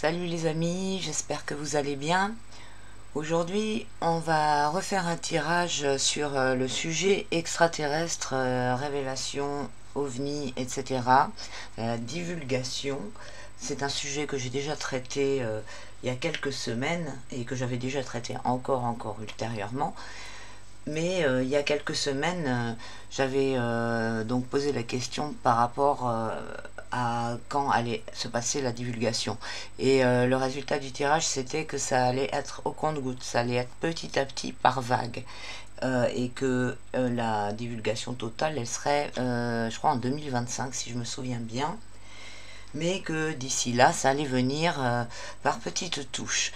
Salut les amis, j'espère que vous allez bien. Aujourd'hui, on va refaire un tirage sur le sujet extraterrestre, révélation, ovni, etc. Divulgation. C'est un sujet que j'ai déjà traité il y a quelques semaines et que j'avais déjà traité encore ultérieurement. Mais il y a quelques semaines, j'avais donc posé la question par rapport à quand allait se passer la divulgation. Et le résultat du tirage, c'était que ça allait être au compte-gouttes, ça allait être petit à petit par vague. Et que la divulgation totale, elle serait, je crois, en 2025, si je me souviens bien. Mais que d'ici là, ça allait venir par petites touches.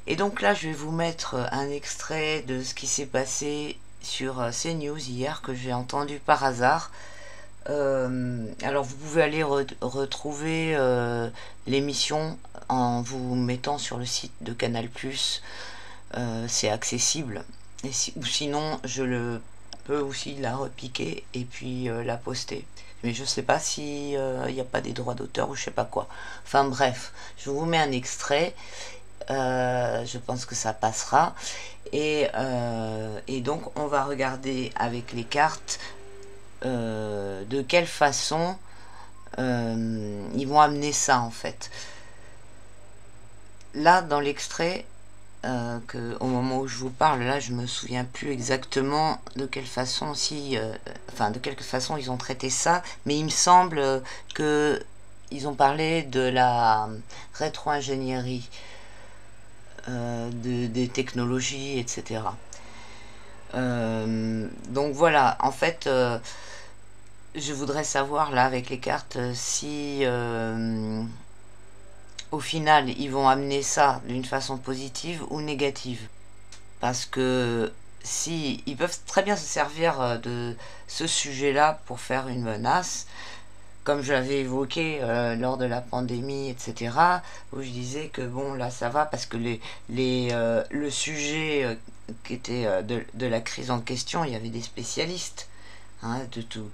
Et donc là, je vais vous mettre un extrait de ce qui s'est passé sur CNews hier, que j'ai entendu par hasard. Alors vous pouvez aller retrouver l'émission en vous mettant sur le site de Canal+. C'est accessible. Ou sinon, je peux aussi la repiquer et puis la poster. Mais je sais pas si il n'y a pas des droits d'auteur ou je sais pas quoi. Enfin bref, je vous mets un extrait. Je pense que ça passera. Et donc, on va regarder avec les cartes de quelle façon ils vont amener ça, en fait. Là, dans l'extrait, au moment où je vous parle, là, je me souviens plus exactement de quelle façon, de quelle façon ils ont traité ça, mais il me semble que ils ont parlé de la rétro-ingénierie. Des technologies, etc. Donc voilà, en fait, je voudrais savoir là avec les cartes si au final ils vont amener ça d'une façon positive ou négative. Parce que si ils peuvent très bien se servir de ce sujet-là pour faire une menace, comme je l'avais évoqué lors de la pandémie, etc., où je disais que bon, là, ça va, parce que le sujet qui était de la crise en question, il y avait des spécialistes, hein, de tout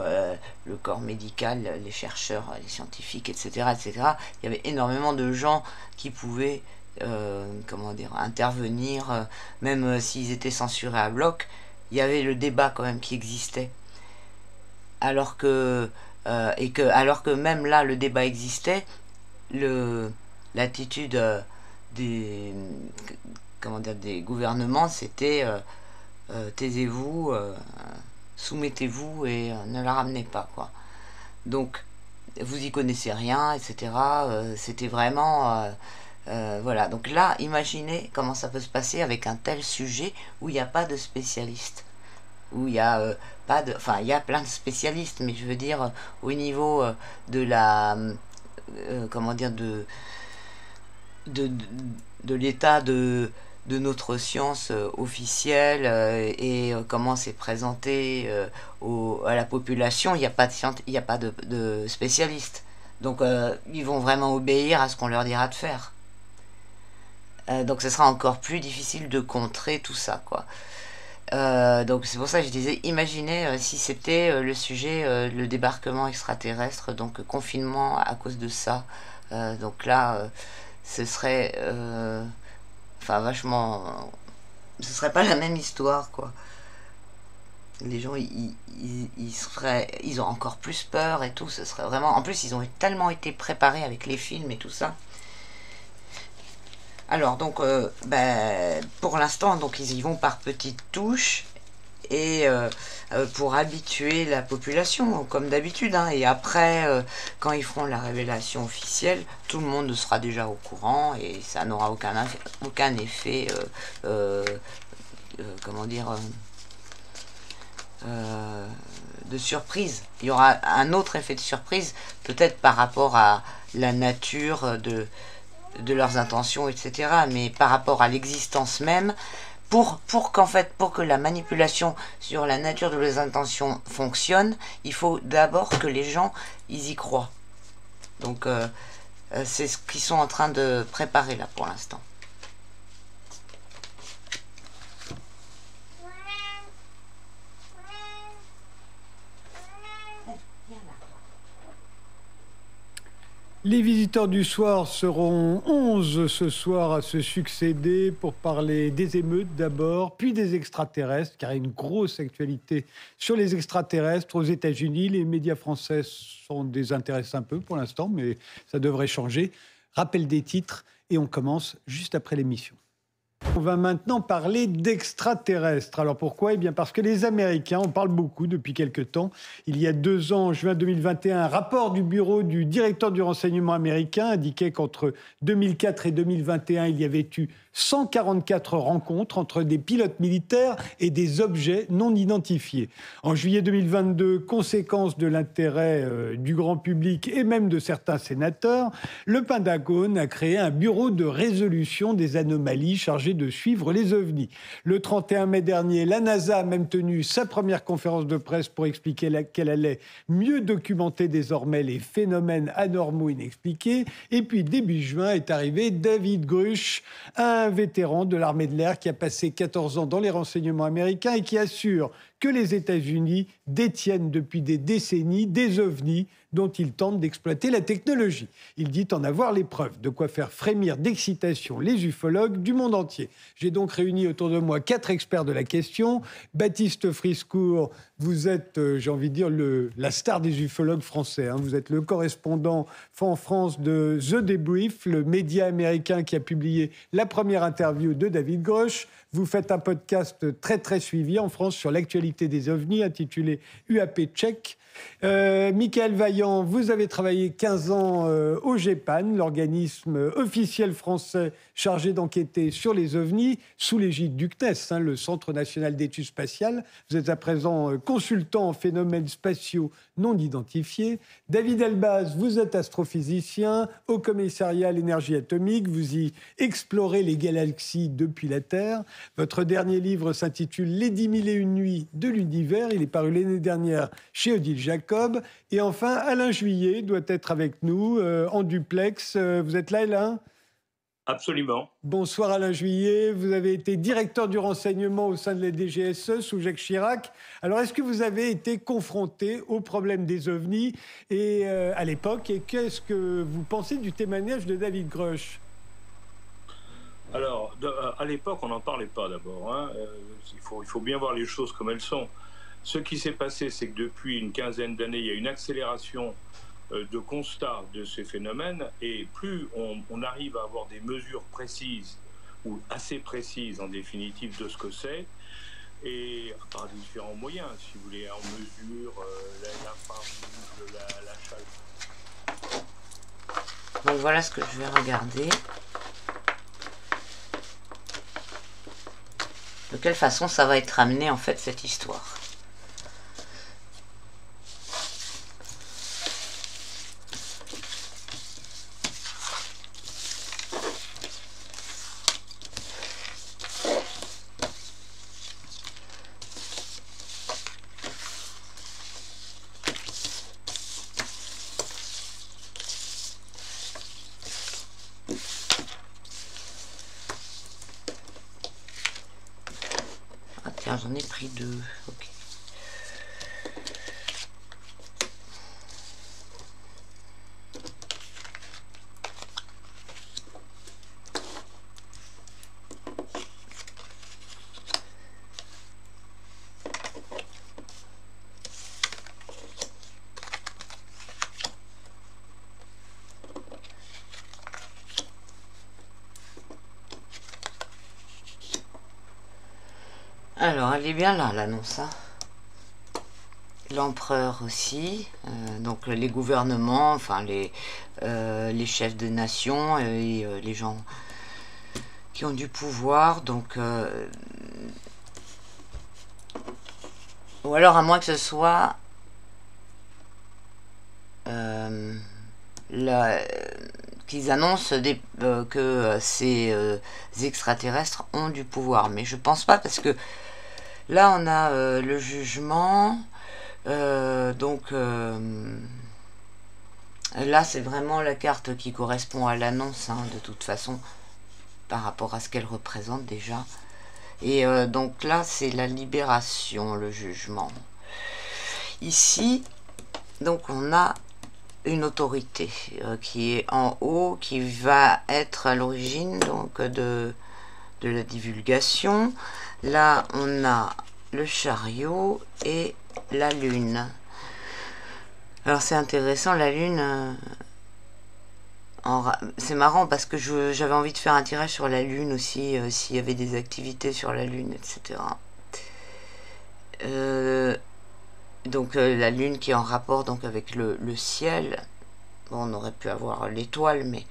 le corps médical, les chercheurs, les scientifiques, etc., etc. Il y avait énormément de gens qui pouvaient, comment dire, intervenir, même s'ils étaient censurés à bloc, il y avait le débat quand même qui existait. Alors que alors que même là le débat existait, l'attitude des des gouvernements, c'était taisez-vous, soumettez-vous et ne la ramenez pas, quoi. Donc vous y connaissez rien, etc. C'était vraiment voilà. Donc là, imaginez comment ça peut se passer avec un tel sujet où il n'y a pas de spécialiste, où il y a pas de, enfin il y a plein de spécialistes, mais je veux dire au niveau de la comment dire de, de l'état de notre science officielle et comment c'est présenté à la population, il n'y a pas il y a pas de spécialistes. Donc ils vont vraiment obéir à ce qu'on leur dira de faire. Donc ce sera encore plus difficile de contrer tout ça, quoi. Donc c'est pour ça que je disais, imaginez si c'était le sujet, le débarquement extraterrestre, donc confinement à cause de ça. Donc là, ce serait, enfin vachement, ce serait pas la même histoire, quoi. Les gens, ils ont encore plus peur et tout. Ce serait vraiment, en plus, ils ont tellement été préparés avec les films et tout ça. Alors donc, pour l'instant, donc ils y vont par petites touches et pour habituer la population, comme d'habitude, hein. Et après, quand ils feront la révélation officielle, tout le monde sera déjà au courant et ça n'aura aucun effet, comment dire, de surprise. Il y aura un autre effet de surprise, peut-être par rapport à la nature de leurs intentions, etc. Mais par rapport à l'existence même, pour que la manipulation sur la nature de leurs intentions fonctionne, il faut d'abord que les gens ils y croient. Donc c'est ce qu'ils sont en train de préparer là pour l'instant. Les visiteurs du soir seront 11 ce soir à se succéder pour parler des émeutes d'abord, puis des extraterrestres, car il y a une grosse actualité sur les extraterrestres aux États-Unis. Les médias français s'en désintéressent un peu pour l'instant, mais ça devrait changer. Rappel des titres et on commence juste après l'émission. On va maintenant parler d'extraterrestres. Alors pourquoi ? Eh bien parce que les Américains en parlent beaucoup depuis quelque temps. Il y a 2 ans, en juin 2021, un rapport du bureau du directeur du renseignement américain indiquait qu'entre 2004 et 2021, il y avait eu 144 rencontres entre des pilotes militaires et des objets non identifiés. En juillet 2022, conséquence de l'intérêt du grand public et même de certains sénateurs, le Pentagone a créé un bureau de résolution des anomalies chargé de suivre les ovnis. Le 31 mai dernier, la NASA a même tenu sa première conférence de presse pour expliquer qu'elle allait mieux documenter désormais les phénomènes anormaux inexpliqués. Et puis, début juin, est arrivé David Grusch, un vétéran de l'armée de l'air qui a passé 14 ans dans les renseignements américains et qui assure que les États-Unis détiennent depuis des décennies des ovnis dont ils tentent d'exploiter la technologie. Il dit en avoir les preuves, de quoi faire frémir d'excitation les ufologues du monde entier. J'ai donc réuni autour de moi 4 experts de la question. Baptiste Friscourt, vous êtes, j'ai envie de dire, la star des ufologues français. Vous êtes le correspondant en France de The Debrief, le média américain qui a publié la première interview de David Grusch. Vous faites un podcast très, très suivi en France sur l'actualité des ovnis, intitulé UAP Check. Michael Vaillant, vous avez travaillé 15 ans au GEPAN, l'organisme officiel français chargé d'enquêter sur les ovnis, sous l'égide du CNES, le Centre national d'études spatiales. Vous êtes à présent consultant en phénomènes spatiaux non identifiés. David Elbaz, vous êtes astrophysicien au commissariat à l'énergie atomique. Vous y explorez les galaxies depuis la Terre. Votre dernier livre s'intitule « Les 10 000 et une nuits de l'univers ». Il est paru l'année dernière chez Odile Jacob. Et enfin, Alain Juillet doit être avec nous en duplex. Vous êtes là, Alain ? Absolument. Bonsoir Alain Juillet, vous avez été directeur du renseignement au sein de la DGSE sous Jacques Chirac. Alors est-ce que vous avez été confronté au problème des ovnis à l'époque et qu'est-ce que vous pensez du témoignage de David Grusch ? Alors, à l'époque, on n'en parlait pas d'abord. Il faut bien voir les choses comme elles sont. Ce qui s'est passé, c'est que depuis une quinzaine d'années, il y a une accélération de constat de ces phénomènes, et plus on arrive à avoir des mesures précises, ou assez précises en définitive, de ce que c'est, et par différents moyens, si vous voulez, on mesure l'infrarouge, la chaleur. Donc voilà ce que je vais regarder. De quelle façon ça va être amené en fait cette histoire ? J'en ai pris 2. Ok. Alors, elle est bien là, l'annonce. L'empereur aussi, donc les gouvernements, enfin les chefs de nation et les gens qui ont du pouvoir. Donc, ou alors à moins que ce soit qu'ils annoncent que ces extraterrestres ont du pouvoir. Mais je pense pas parce que là on a le jugement. Donc là c'est vraiment la carte qui correspond à l'annonce de toute façon par rapport à ce qu'elle représente déjà, et donc là c'est la libération, le jugement ici. Donc on a une autorité qui est en haut, qui va être à l'origine donc de la divulgation. Là, on a le chariot et la lune. Alors c'est intéressant, la lune, c'est marrant parce que j'avais envie de faire un tirage sur la lune aussi, s'il y avait des activités sur la lune, etc. Donc la lune qui est en rapport donc avec le ciel. Bon, on aurait pu avoir l'étoile, mais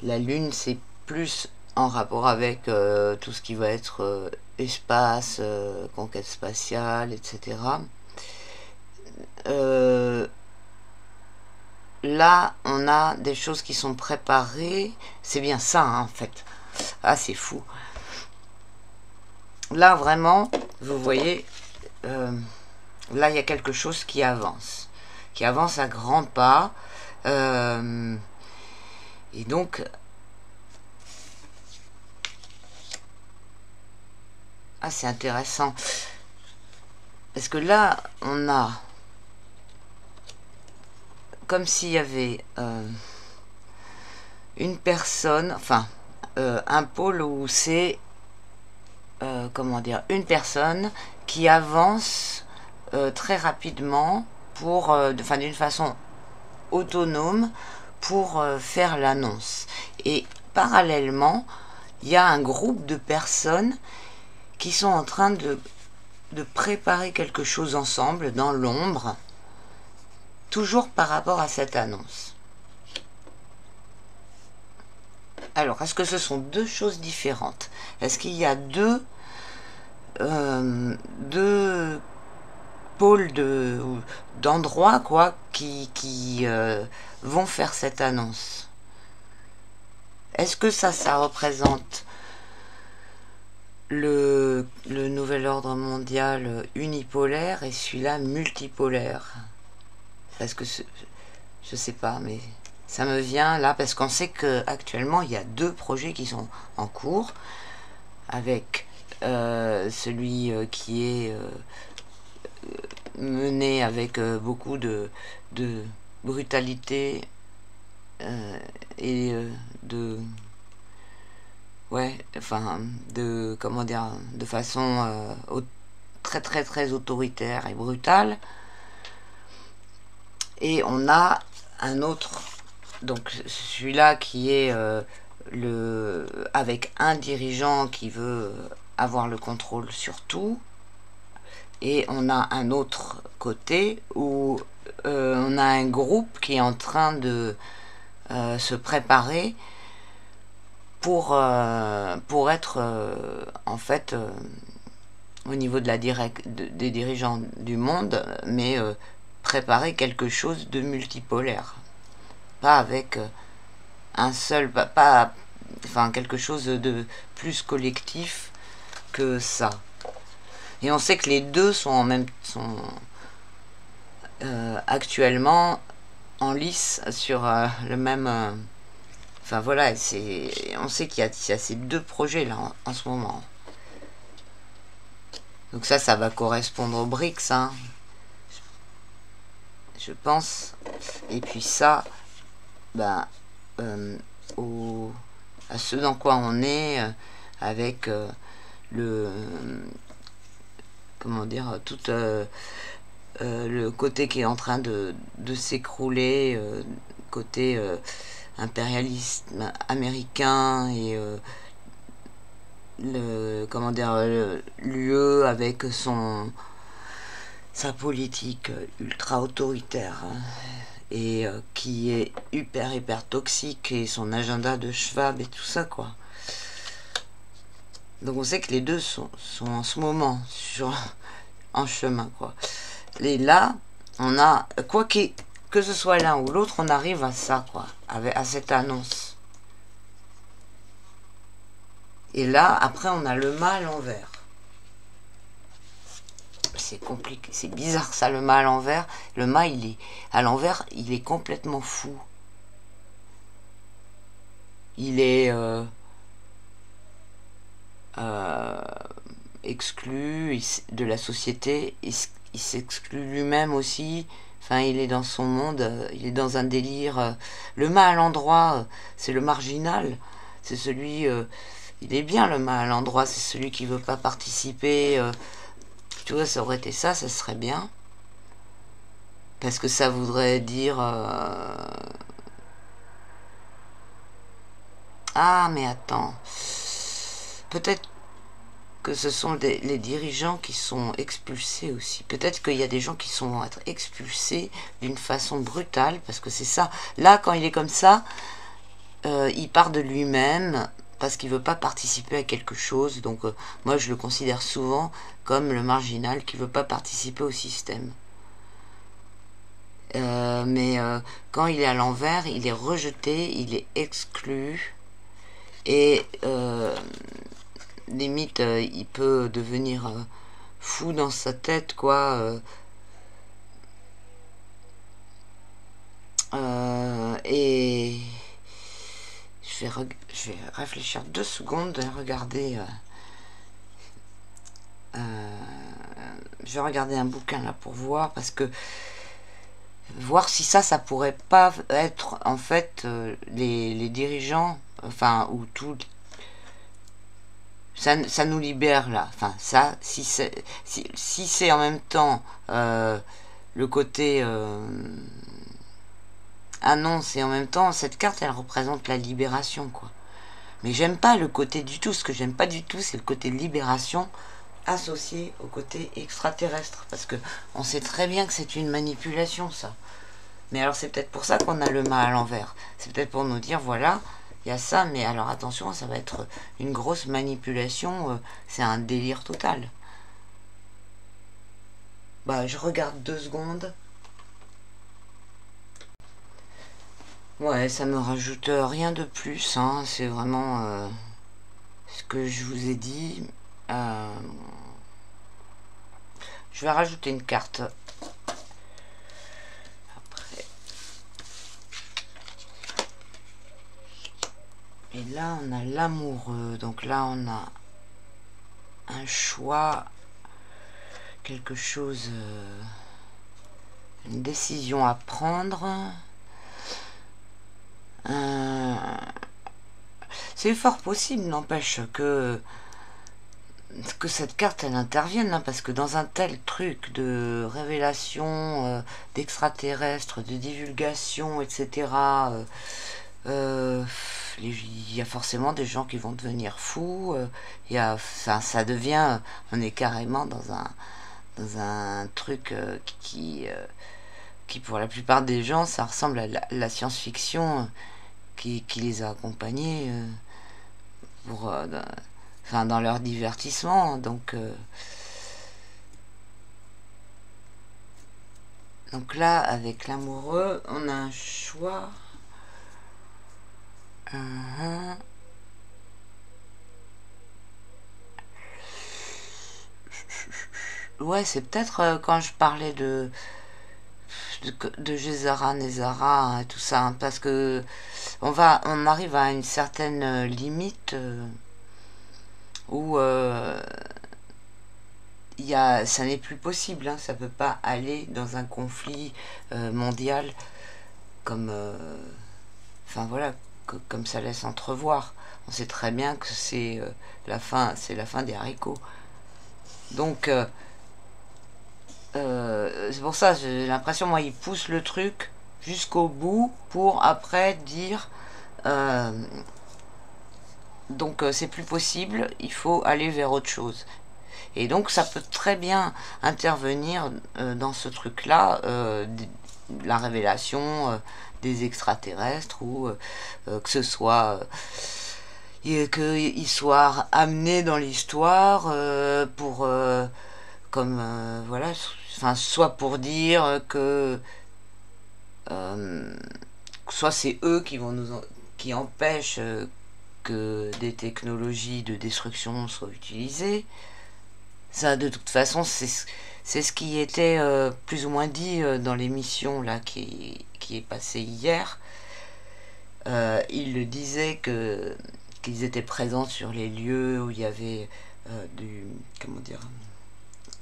la lune c'est plus en rapport avec tout ce qui va être espace, conquête spatiale, etc. Là, on a des choses qui sont préparées. C'est bien ça, hein, en fait. Ah, c'est fou. Là, vraiment, vous voyez, là, il y a quelque chose qui avance à grands pas. Et donc, ah, c'est intéressant. Parce que là, on a comme s'il y avait une personne, enfin, un pôle où c'est, comment dire, une personne qui avance très rapidement pour, enfin, d'une façon autonome pour faire l'annonce. Et parallèlement, il y a un groupe de personnes qui sont en train de préparer quelque chose ensemble dans l'ombre, toujours par rapport à cette annonce. Alors, est-ce que ce sont deux choses différentes? Est-ce qu'il y a deux pôles d'endroits quoi qui vont faire cette annonce? Est-ce que ça représente le nouvel ordre mondial unipolaire et celui-là multipolaire? Parce que je sais pas, mais ça me vient là parce qu'on sait que actuellement il y a deux projets qui sont en cours, avec celui qui est mené avec beaucoup de brutalité et ouais, enfin, comment dire, de façon très très très autoritaire et brutale. Et on a un autre, donc celui-là qui est avec un dirigeant qui veut avoir le contrôle sur tout. Et on a un autre côté où on a un groupe qui est en train de se préparer pour être en fait au niveau de des dirigeants du monde, mais préparer quelque chose de multipolaire, pas avec un seul, enfin quelque chose de plus collectif que ça. Et on sait que les deux sont actuellement en lice sur le même. Enfin voilà, on sait qu'il y a ces deux projets là en ce moment. Donc ça va correspondre aux BRICS, hein, je pense. Et puis ça, ben, à ce dans quoi on est, avec comment dire, tout le côté qui est en train de s'écrouler, côté impérialisme américain et comment dire, l'UE avec sa politique ultra autoritaire, hein, et qui est hyper toxique, et son agenda de Schwab et tout ça quoi. Donc on sait que les deux sont en ce moment en chemin quoi. Et là on a que ce soit l'un ou l'autre, on arrive à ça quoi, à cette annonce. Et là après on a le mât à l'envers. C'est compliqué, c'est bizarre ça, le mât à l'envers. Le mât il est à l'envers, il est complètement fou. Il est exclu de la société, il s'exclut lui-même aussi. Enfin, il est dans son monde, il est dans un délire. Le malandroit, c'est le marginal. C'est celui... il est bien le malandroit, c'est celui qui veut pas participer. Tu vois, ça aurait été ça, ça serait bien. Parce que ça voudrait dire... Ah, mais attends. Peut-être que ce sont les dirigeants qui sont expulsés aussi. Peut-être qu'il y a des gens qui vont être expulsés d'une façon brutale, parce que c'est ça. Là, quand il est comme ça, il part de lui-même, parce qu'il veut pas participer à quelque chose. Donc, moi, je le considère souvent comme le marginal qui veut pas participer au système. Mais quand il est à l'envers, il est rejeté, il est exclu. Et limite, il peut devenir fou dans sa tête, quoi. Et je vais réfléchir 2 secondes et regarder. Je vais regarder un bouquin là pour voir, parce que voir si ça pourrait pas être en fait les dirigeants, enfin, ou tout. Ça nous libère là. Enfin, ça, si c'est en même temps le côté annonce, et en même temps, cette carte, elle représente la libération, quoi. Mais j'aime pas le côté du tout. Ce que j'aime pas du tout, c'est le côté libération associé au côté extraterrestre. Parce que on sait très bien que c'est une manipulation, ça. Mais alors, c'est peut-être pour ça qu'on a le mât à l'envers. C'est peut-être pour nous dire, voilà, il y a ça, mais alors attention, ça va être une grosse manipulation, c'est un délire total. Bah, je regarde 2 secondes. Ouais, ça me rajoute rien de plus, hein, c'est vraiment ce que je vous ai dit. Je vais rajouter une carte. Et là, on a l'amoureux. Donc là, on a un choix, quelque chose, une décision à prendre. C'est fort possible, n'empêche, que cette carte, elle intervienne, hein, parce que dans un tel truc de révélation, d'extraterrestres, de divulgation, etc., il y a forcément des gens qui vont devenir fous. Ça devient, on est carrément dans un truc qui pour la plupart des gens, ça ressemble à la science-fiction qui les a accompagnés dans leur divertissement. Donc là, avec l'amoureux, on a un choix. Ouais, c'est peut-être quand je parlais de Gézara, Nézara, hein, tout ça, hein, parce que on arrive à une certaine limite où ça n'est plus possible, hein, ça peut pas aller dans un conflit mondial comme enfin voilà, comme ça laisse entrevoir. On sait très bien que c'est la fin des haricots. Donc c'est pour ça, j'ai l'impression, moi, il pousse le truc jusqu'au bout pour après dire donc c'est plus possible, il faut aller vers autre chose. Et donc ça peut très bien intervenir dans ce truc-là, la révélation des extraterrestres, ou que ce soit qu'ils soient amenés dans l'histoire pour comme voilà, enfin, soit pour dire que soit c'est eux qui empêchent que des technologies de destruction soient utilisées. Ça, de toute façon, c'est ce qui était plus ou moins dit dans l'émission là qui est passée hier. Il le disait qu'ils étaient présents sur les lieux où il y avait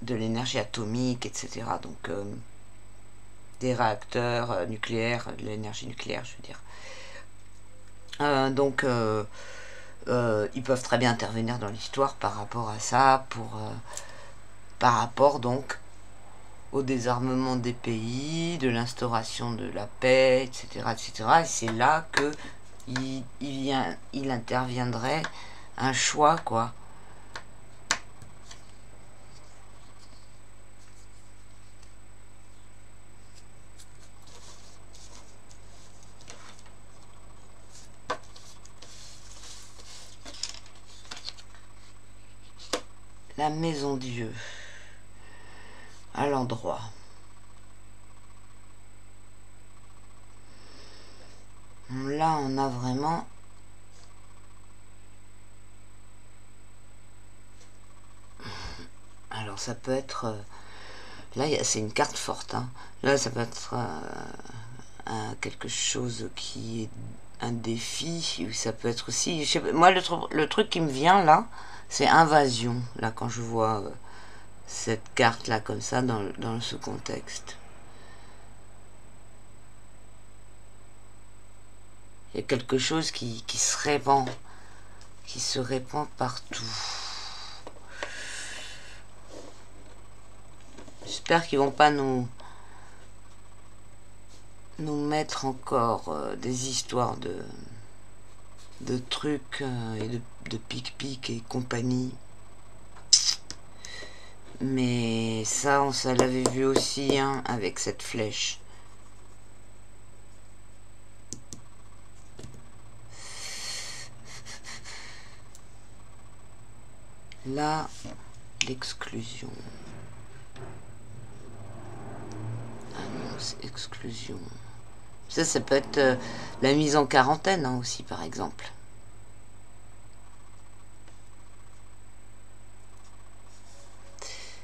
de l'énergie atomique, etc. Donc des réacteurs nucléaires, de l'énergie nucléaire, je veux dire. Donc, ils peuvent très bien intervenir dans l'histoire par rapport à ça, par rapport donc au désarmement des pays, de l'instauration de la paix, etc., etc. Et c'est là que il interviendrait un choix, quoi. La maison Dieu, à l'endroit. Là, on a vraiment... Alors, ça peut être... Là, c'est une carte forte. Hein. Là, ça peut être quelque chose qui est un défi. Ça peut être aussi... Moi, le truc qui me vient, là, c'est invasion. Là, quand je vois cette carte-là, comme ça, dans ce contexte. Il y a quelque chose qui se répand. Qui se répand partout. J'espère qu'ils vont pas nous mettre encore des histoires de trucs et de pic-pic et compagnie. Mais ça, on l'avait vu aussi, hein, avec cette flèche. Là, l'exclusion. Annonce, exclusion. Ça peut être la mise en quarantaine, hein, aussi, par exemple.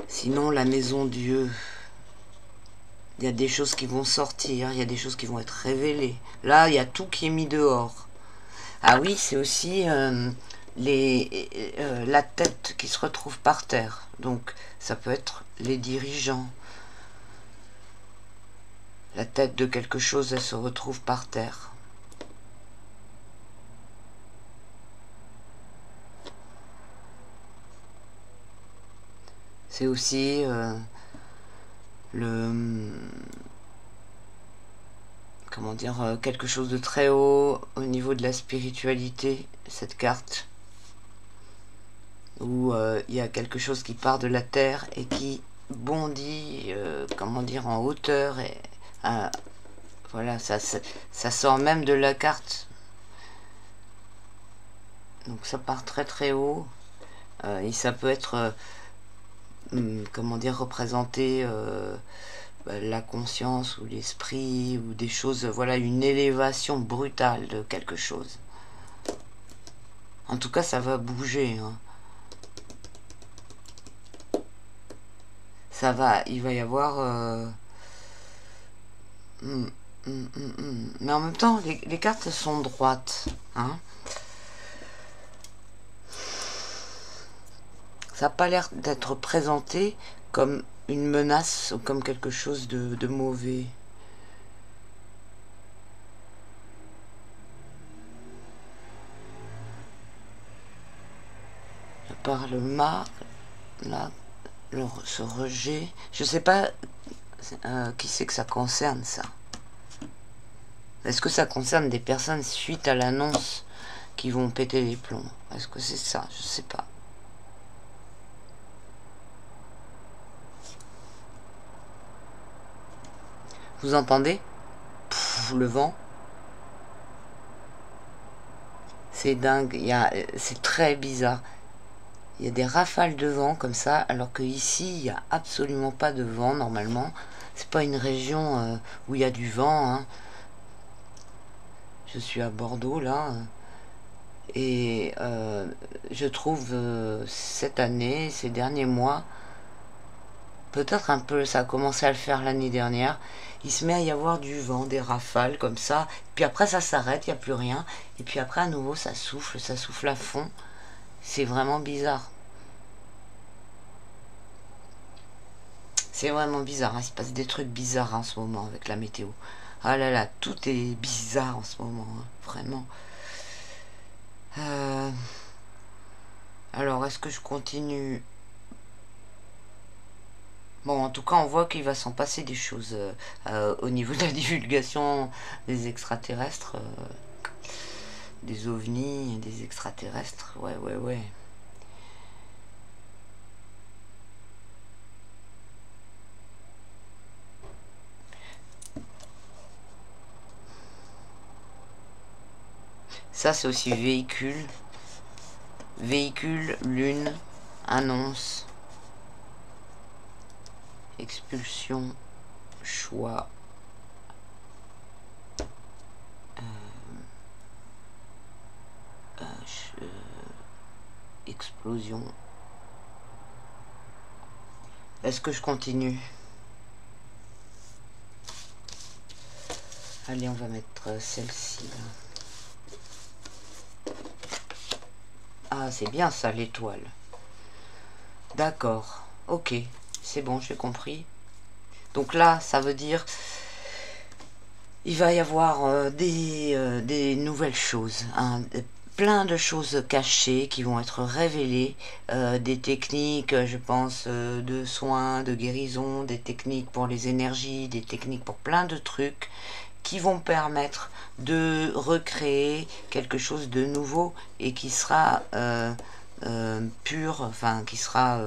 Sinon, la maison Dieu. Il y a des choses qui vont sortir, il y a des choses qui vont être révélées. Là, il y a tout qui est mis dehors. Ah oui, c'est aussi la tête qui se retrouve par terre. Donc, ça peut être les dirigeants. La tête de quelque chose, elle se retrouve par terre. C'est aussi comment dire, quelque chose de très haut au niveau de la spiritualité, cette carte. Où il y a quelque chose qui part de la terre et qui bondit, comment dire, en hauteur. Et voilà, ça sort même de la carte. Donc ça part très très haut. Et ça peut être... comment dire, représenter la conscience ou l'esprit ou des choses, voilà, une élévation brutale de quelque chose. En tout cas, ça va bouger. Hein. Ça va, il va y avoir... Mais en même temps, les cartes sont droites. Hein. Ça n'a pas l'air d'être présenté comme une menace ou comme quelque chose de mauvais. À part le mât, là, ce rejet, je sais pas qui c'est que ça concerne, ça. Est-ce que ça concerne des personnes suite à l'annonce qui vont péter les plombs? Est-ce que c'est ça? Je sais pas. Vous entendez? Pff, le vent. C'est dingue. C'est très bizarre. Il y a des rafales de vent comme ça, alors que ici il n'y a absolument pas de vent normalement. C'est pas une région où il y a du vent. Hein. Je suis à Bordeaux là. Et je trouve cette année, ces derniers mois, peut-être un peu, ça a commencé à le faire l'année dernière, il se met à y avoir du vent, des rafales comme ça, puis après ça s'arrête, il n'y a plus rien, et puis après à nouveau ça souffle à fond, c'est vraiment bizarre. C'est vraiment bizarre, hein. Il se passe des trucs bizarres en ce moment avec la météo. Ah là là, tout est bizarre en ce moment, hein, vraiment. Alors, est-ce que je continue? Bon, en tout cas, on voit qu'il va s'en passer des choses au niveau de la divulgation des extraterrestres, des ovnis, des extraterrestres. Ouais, ouais, ouais. Ça, c'est aussi véhicule. Véhicule, lune, annonce, expulsion, choix, explosion. Est-ce que je continue? Allez, on va mettre celle-ci là. Ah, c'est bien ça, l'étoile. D'accord. Ok. C'est bon, j'ai compris. Donc là, ça veut dire... Il va y avoir des nouvelles choses. Hein, plein de choses cachées qui vont être révélées. Des techniques, je pense, de soins, de guérison, des techniques pour les énergies, des techniques pour plein de trucs qui vont permettre de recréer quelque chose de nouveau et qui sera pur, enfin qui sera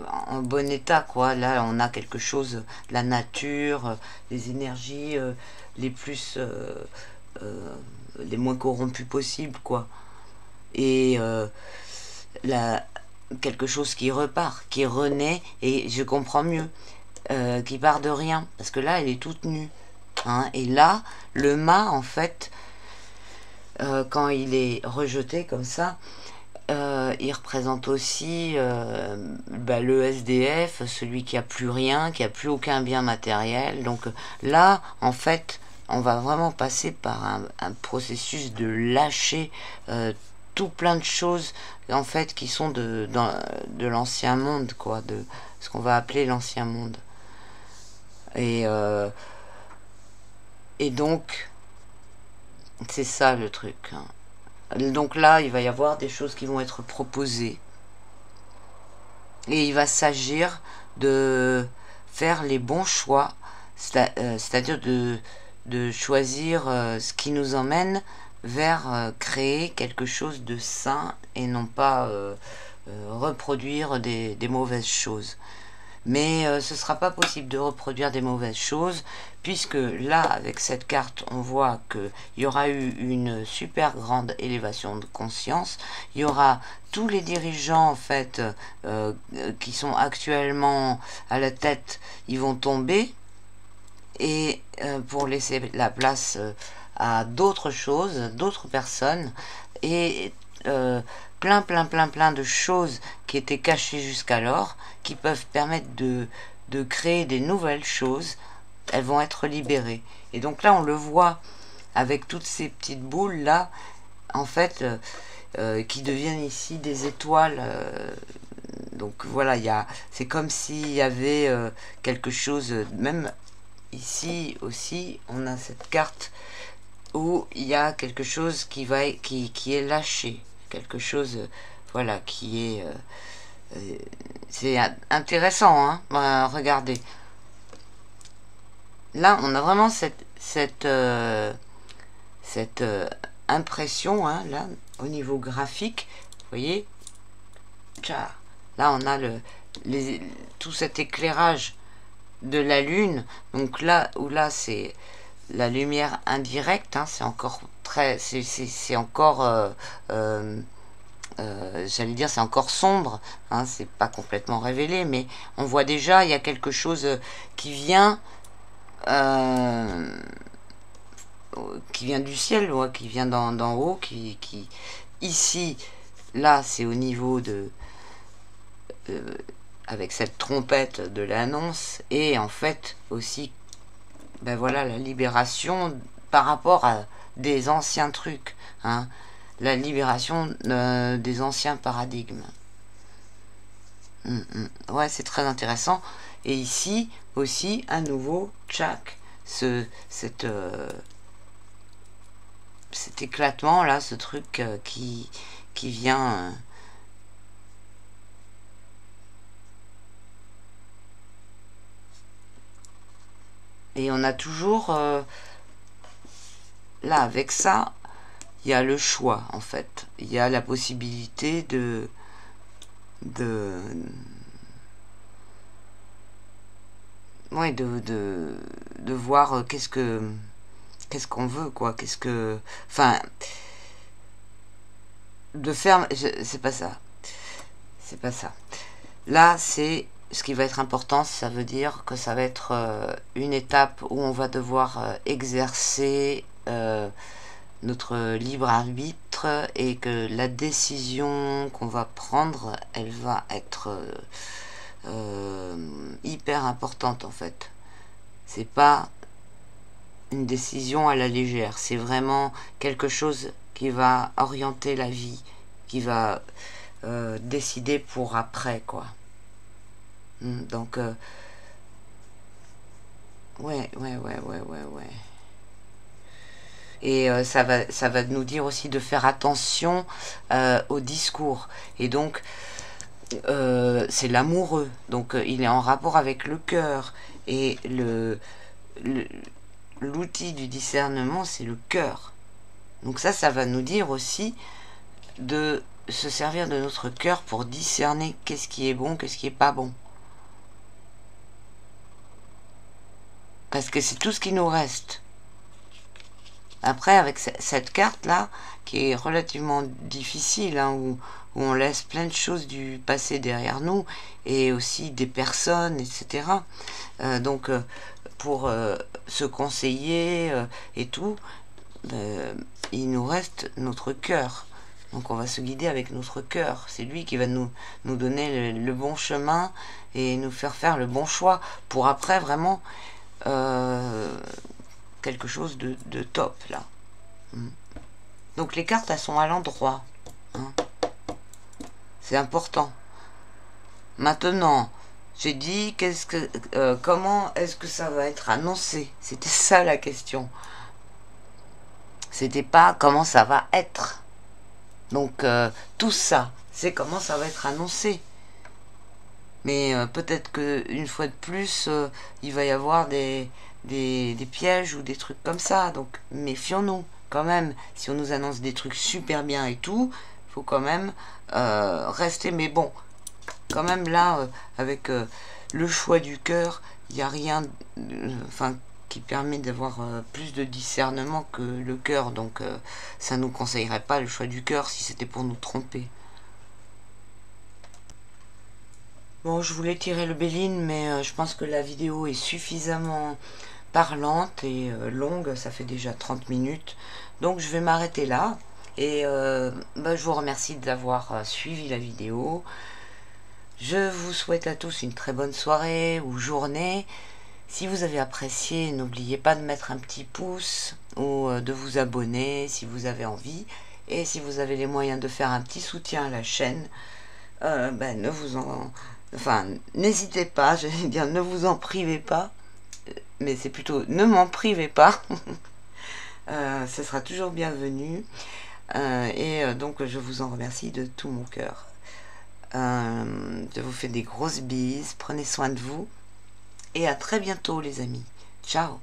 en bon état, quoi. Là on a quelque chose, la nature, les énergies les plus les moins corrompues possibles, quoi. Et quelque chose qui repart, qui renaît, et je comprends mieux. Qui part de rien, parce que là elle est toute nue, hein, et là le mât en fait quand il est rejeté comme ça, il représente aussi le SDF, celui qui a plus rien, qui a plus aucun bien matériel. Donc là en fait on va vraiment passer par un processus de lâcher tout plein de choses en fait qui sont de l'ancien monde, quoi, de ce qu'on va appeler l'ancien monde. Et donc, c'est ça le truc. Hein. Donc là, il va y avoir des choses qui vont être proposées. Et il va s'agir de faire les bons choix, c'est-à-dire de choisir ce qui nous emmène vers créer quelque chose de sain et non pas reproduire des mauvaises choses. Mais ce ne sera pas possible de reproduire des mauvaises choses, puisque là, avec cette carte, on voit qu'il y aura eu une super grande élévation de conscience. Il y aura tous les dirigeants, en fait, qui sont actuellement à la tête, ils vont tomber, et pour laisser la place à d'autres choses, d'autres personnes, et plein de choses qui étaient cachées jusqu'alors, qui peuvent permettre de créer des nouvelles choses. Elles vont être libérées. Et donc là, on le voit avec toutes ces petites boules là, en fait, qui deviennent ici des étoiles. Donc voilà, c'est comme s'il y avait quelque chose, même ici aussi, on a cette carte où il y a quelque chose qui est lâché. Quelque chose, voilà, qui est... c'est intéressant, hein, regardez. Là, on a vraiment cette impression, hein, là, au niveau graphique, vous voyez. Là, on a tout cet éclairage de la lune. Donc là, c'est la lumière indirecte, hein, c'est encore très... C'est encore... j'allais dire c'est encore sombre, hein, c'est pas complètement révélé, mais on voit déjà il y a quelque chose qui vient du ciel, ouais, qui vient d'en haut, qui ici, là c'est au niveau de avec cette trompette de l'annonce, et en fait aussi ben voilà la libération par rapport à des anciens trucs, hein, la libération des anciens paradigmes. Ouais, c'est très intéressant. Et ici aussi, à nouveau, tchac, cet éclatement là, ce truc qui vient. Et on a toujours là, avec ça, il y a le choix en fait. Il y a la possibilité ouais, de voir qu'est-ce qu'on veut, quoi, enfin, de faire, c'est pas ça, là, c'est, ce qui va être important, ça veut dire que ça va être une étape où on va devoir exercer notre libre arbitre, et que la décision qu'on va prendre, elle va être hyper importante en fait. C'est pas une décision à la légère, c'est vraiment quelque chose qui va orienter la vie, qui va décider pour après, quoi. Donc ouais. Et ça va nous dire aussi de faire attention au discours. Et donc c'est l'amoureux, donc il est en rapport avec le cœur, et l'outil du discernement, c'est le cœur. Donc ça va nous dire aussi de se servir de notre cœur pour discerner qu'est-ce qui est bon, qu'est-ce qui est pas bon. Parce que c'est tout ce qui nous reste. Après, avec cette carte-là, qui est relativement difficile, hein, où on laisse plein de choses du passé derrière nous, et aussi des personnes, etc. Donc, pour se conseiller et tout, il nous reste notre cœur. Donc, on va se guider avec notre cœur. C'est lui qui va nous donner le bon chemin, et nous faire le bon choix, pour après, vraiment... quelque chose de top là. Donc les cartes, elles sont à l'endroit, hein. C'est important. Maintenant, j'ai dit comment est-ce que ça va être annoncé. C'était ça la question. C'était pas comment ça va être. Donc tout ça, c'est comment ça va être annoncé. Mais peut-être qu'une fois de plus, il va y avoir des pièges ou des trucs comme ça. Donc méfions-nous quand même. Si on nous annonce des trucs super bien et tout, il faut quand même rester. Mais bon, quand même là, avec le choix du cœur, il n'y a rien qui permet d'avoir plus de discernement que le cœur. Donc ça ne nous conseillerait pas le choix du cœur si c'était pour nous tromper. Bon, je voulais tirer le Béline, mais je pense que la vidéo est suffisamment parlante et longue, ça fait déjà 30 minutes. Donc je vais m'arrêter là, et je vous remercie d'avoir suivi la vidéo. Je vous souhaite à tous une très bonne soirée ou journée. Si vous avez apprécié, n'oubliez pas de mettre un petit pouce, ou de vous abonner si vous avez envie. Et si vous avez les moyens de faire un petit soutien à la chaîne, n'hésitez pas, j'allais dire ne vous en privez pas, mais c'est plutôt ne m'en privez pas. Ce sera toujours bienvenu, donc je vous en remercie de tout mon cœur. Je vous fais des grosses bises, prenez soin de vous, et à très bientôt les amis. Ciao.